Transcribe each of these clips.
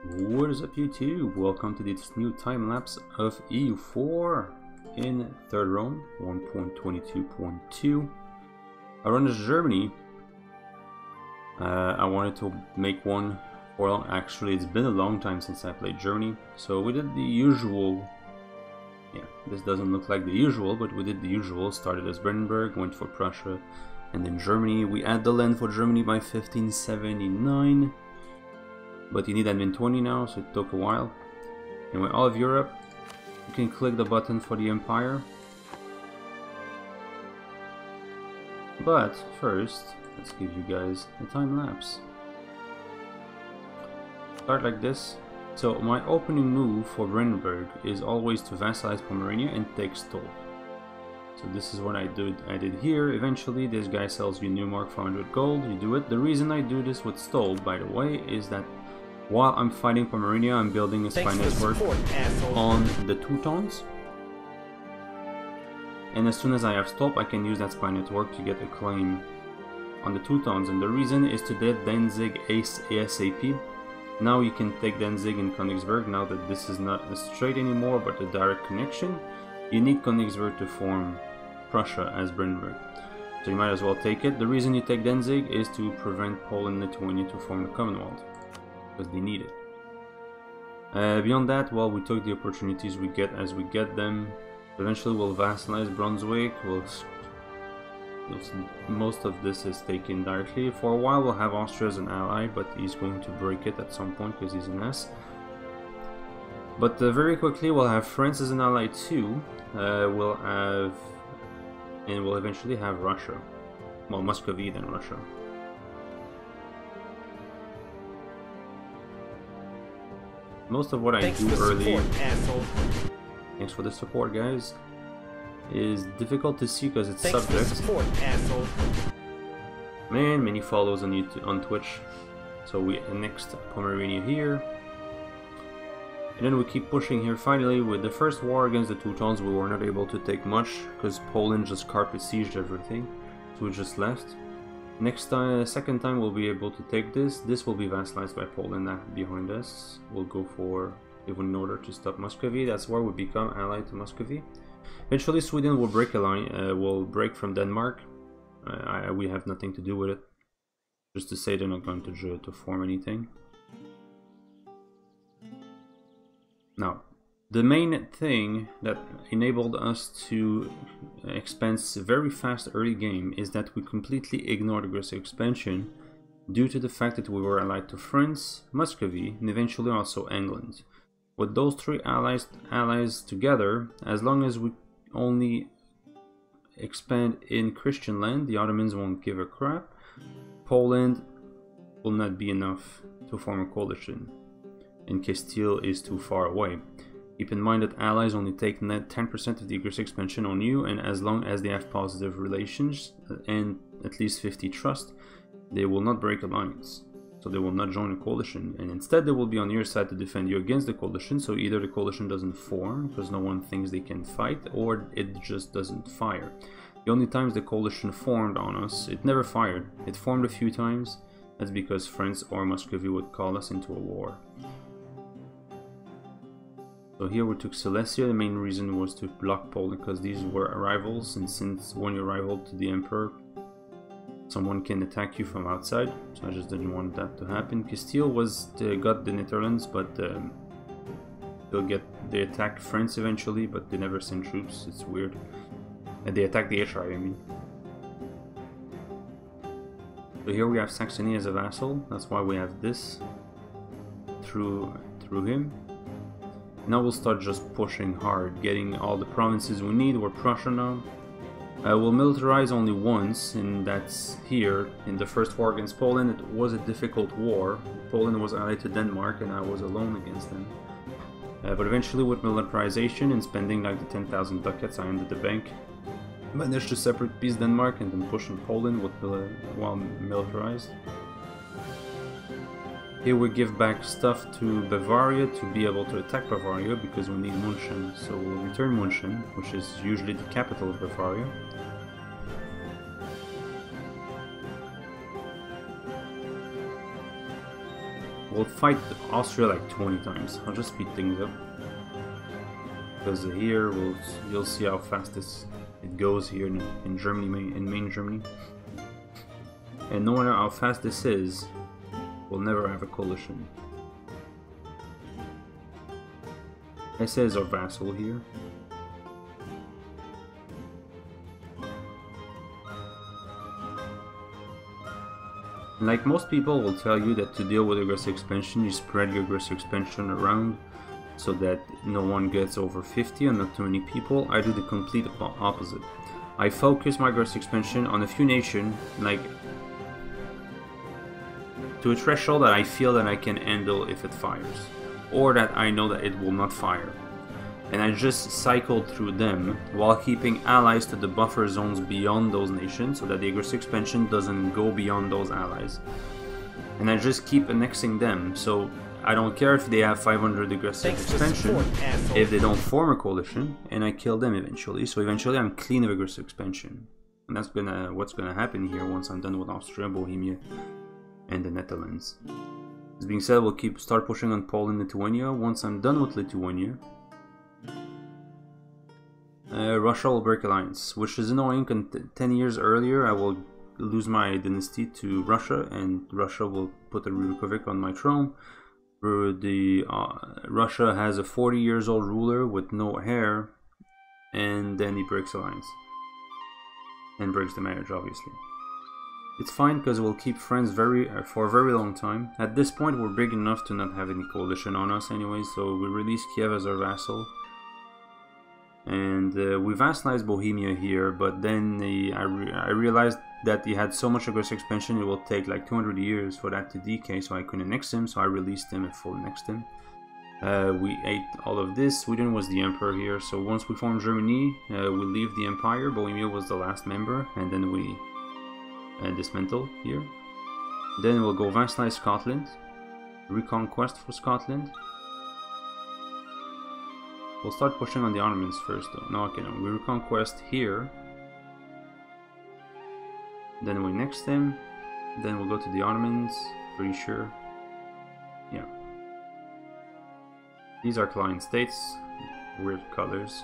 What is up, YouTube? Welcome to this new time lapse of EU4 in third Rome 1.22.2. I run as Germany. I wanted to make one for actually it's been a long time since I played Germany, so we did the usual. Yeah, this doesn't look like the usual, but we did the usual. Started as Brandenburg, went for Prussia, and then Germany. We add the land for Germany by 1579. But you need admin 20 now, so it took a while. Anyway, all of Europe, you can click the button for the Empire. But first, let's give you guys a time lapse. Start like this. So my opening move for Brandenburg is always to vassalize Pomerania and take Stol. So this is what I did here. Eventually, this guy sells you Neumark for 100 gold. You do it. The reason I do this with Stol, by the way, is that while I'm fighting Pomerania, I'm building a spy network on the Teutons. And as soon as I have stop, I can use that spy network to get a claim on the Teutons. And the reason is to get Danzig ASAP. Now you can take Danzig and Königsberg, now that this is not a straight anymore, but a direct connection. You need Königsberg to form Prussia as Brandenburg. So you might as well take it. The reason you take Danzig is to prevent Poland and Lithuania to form the Commonwealth, because they need it. Beyond that, well, we took the opportunities we get as we get them. Eventually we'll vassalize Brunswick. Most of this is taken directly. For a while we'll have Austria as an ally, but he's going to break it at some point because he's an ass. But very quickly we'll have France as an ally too. We'll eventually have Russia. Well, Muscovy, then Russia. Most of what I do early, thanks for the support, guys, is difficult to see because it's subject. Man, many follows on YouTube, on Twitch. So we annexed Pomerania here, and then we keep pushing here. Finally, with the first war against the Teutons, we were not able to take much because Poland just carpet sieged everything, so we just left. Next time, second time, we'll be able to take this. This will be vassalized by Poland behind us. We'll go for even in order to stop Muscovy. That's where we become allied to Muscovy. Eventually, Sweden will break a line. Will break from Denmark. We have nothing to do with it. Just to say they're not going to form anything. Now, the main thing that enabled us to expand very fast early game is that we completely ignored aggressive expansion due to the fact that we were allied to France, Muscovy, and eventually also England. With those three allies together, as long as we only expand in Christian land, the Ottomans won't give a crap. Poland will not be enough to form a coalition, and Castile is too far away. Keep in mind that allies only take net 10% of the aggressive expansion on you, and as long as they have positive relations and at least 50 trust, they will not break alliance. So they will not join a coalition, and instead they will be on your side to defend you against the coalition. So either the coalition doesn't form because no one thinks they can fight, or it just doesn't fire. The only times the coalition formed on us, it never fired. It formed a few times. That's because France or Muscovy would call us into a war. So here we took Silesia. The main reason was to block Poland because these were rivals, and since when you're rival to the emperor, someone can attack you from outside. So I just didn't want that to happen. Castile got the Netherlands, but they attacked France eventually, but they never sent troops. It's weird. And they attacked the HRI, I mean. So here we have Saxony as a vassal. That's why we have this through him. Now we'll start just pushing hard, getting all the provinces we need. We're Prussia now. We'll militarize only once, and that's here. In the first war against Poland, it was a difficult war. Poland was allied to Denmark, and I was alone against them. But eventually, with militarization and spending like the 10,000 ducats I ended the bank, managed to separate peace Denmark and then push in Poland while militarized. Here we give back stuff to Bavaria to be able to attack Bavaria because we need München. So we'll return München, which is usually the capital of Bavaria. we'll fight Austria like 20 times. I'll just speed things up. Because here, you'll see how fast it goes here in Germany, in main Germany. And no matter how fast this is, we'll never have a coalition. SA is our vassal here. Like most people will tell you that to deal with aggressive expansion, you spread your aggressive expansion around so that no one gets over 50 and not too many people. I do the complete opposite. I focus my aggressive expansion on a few nations, like to a threshold that I feel that I can handle if it fires, or that I know that it will not fire. And I just cycle through them while keeping allies to the buffer zones beyond those nations so that the aggressive expansion doesn't go beyond those allies. And I just keep annexing them, so I don't care if they have 500 aggressive expansion, if they don't form a coalition, and I kill them eventually. So eventually I'm clean of aggressive expansion. And that's what's gonna happen here once I'm done with Austria, Bohemia, and the Netherlands. This being said, we'll start pushing on Poland and Lithuania. Once I'm done with Lithuania, Russia will break alliance, which is annoying. 10 years earlier I will lose my dynasty to Russia, and Russia will put a Republic on my throne. Russia has a 40 years old ruler with no heir, and then he breaks alliance. And breaks the marriage, obviously. It's fine because we'll keep friends for a very long time. At this point we're big enough to not have any coalition on us anyway, so we release Kiev as our vassal. And we vassalized Bohemia here, but then I realized that he had so much aggressive expansion it will take like 200 years for that to decay, so I couldn't annex him, so I released him and full annexed him. We ate all of this. Sweden was the emperor here, so once we formed Germany, we leave the empire. Bohemia was the last member, and then we dismantle here. Then we'll go vassalize Scotland, reconquest for Scotland. We'll start pushing on the Ottomans first though. No, okay, no. We reconquest here. Then we annex them. Then we'll go to the Ottomans. Pretty sure. Yeah. These are client states. Weird colors.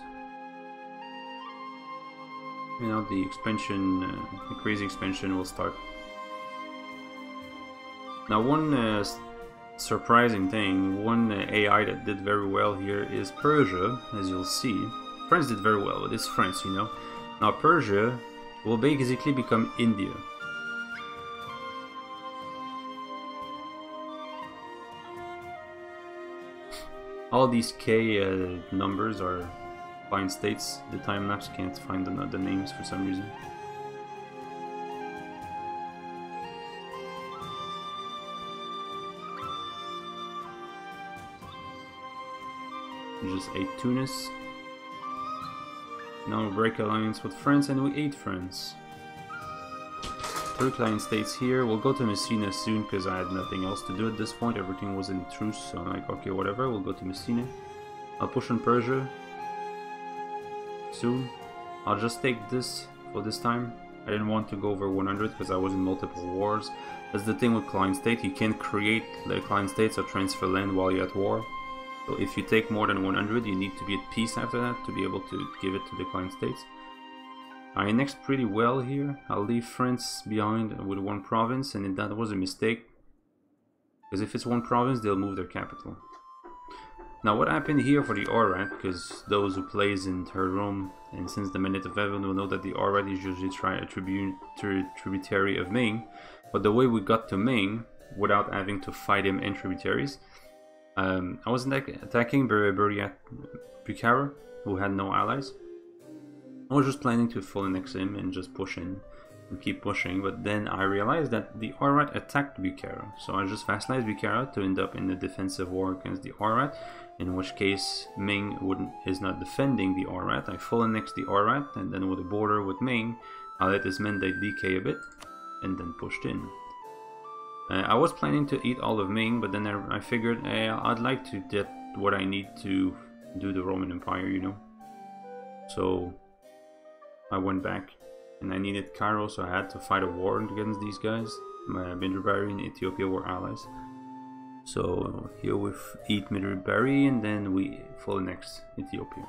You know, the expansion, the crazy expansion will start. Now one surprising thing, one AI that did very well here is Prussia, as you'll see. France did very well, but it's France, you know. Now Prussia will basically become India. All these K numbers are client states. The Timelapse can't find the names for some reason. We just ate Tunis. Now we break alliance with France and we ate France. 3 client states here. We'll go to Messina soon because I had nothing else to do at this point. Everything was in truce, so I'm like, okay, whatever, we'll go to Messina. I'll push on Persia soon. I'll just take this for this time. I didn't want to go over 100 because I was in multiple wars. That's the thing with client state, you can't create the client states or transfer land while you're at war. So if you take more than 100, you need to be at peace after that to be able to give it to the client states. I annexed pretty well here. I'll leave France behind with 1 province, and that was a mistake. Because if it's 1 province, they'll move their capital. Now what happened here for the Orat, because those who plays in Third Rome and since the Minute of Heaven will know that the Orat is usually a tributary of Ming. But the way we got to Ming, without having to fight him in tributaries, I was attacking Bukhara, who had no allies. I was just planning to full annex him and just push in and keep pushing, but then I realized that the Orat attacked Bukhara, so I just vassalized Bukhara to end up in a defensive war against the Orat, in which case Ming is not defending the Orat. I full annex the Orat, and then with a border with Ming, I let his men decay a bit, and then pushed in. I was planning to eat all of Ming, but then I figured I'd like to get what I need to do the Roman Empire, you know. So I went back, and I needed Cairo, so I had to fight a war against these guys. Bindribari and Ethiopia were allies. So here we eat Midri and then we fall next Ethiopia.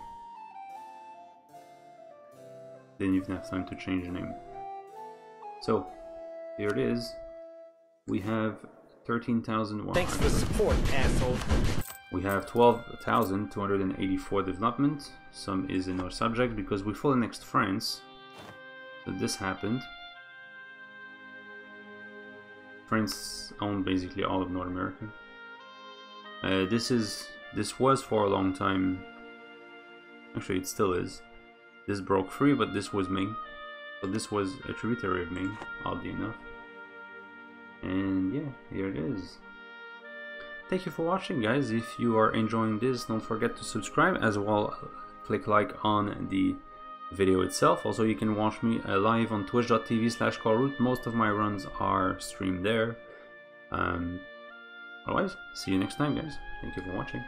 Didn't even have time to change the name. So here it is. We have 13,000. Thanks for the support, asshole. We have 12,284 development. Some is in our subject because we fall next France. So this happened. France owned basically all of North America. This was for a long time. Actually, it still is. This broke free, but this was Ming. So this was a tributary of Ming, oddly enough. And yeah, here it is. Thank you for watching, guys. If you are enjoying this, don't forget to subscribe, as well click like on the video itself. Also, you can watch me live on twitch.tv/Carroot. Most of my runs are streamed there. Otherwise, see you next time, guys. Thank you for watching.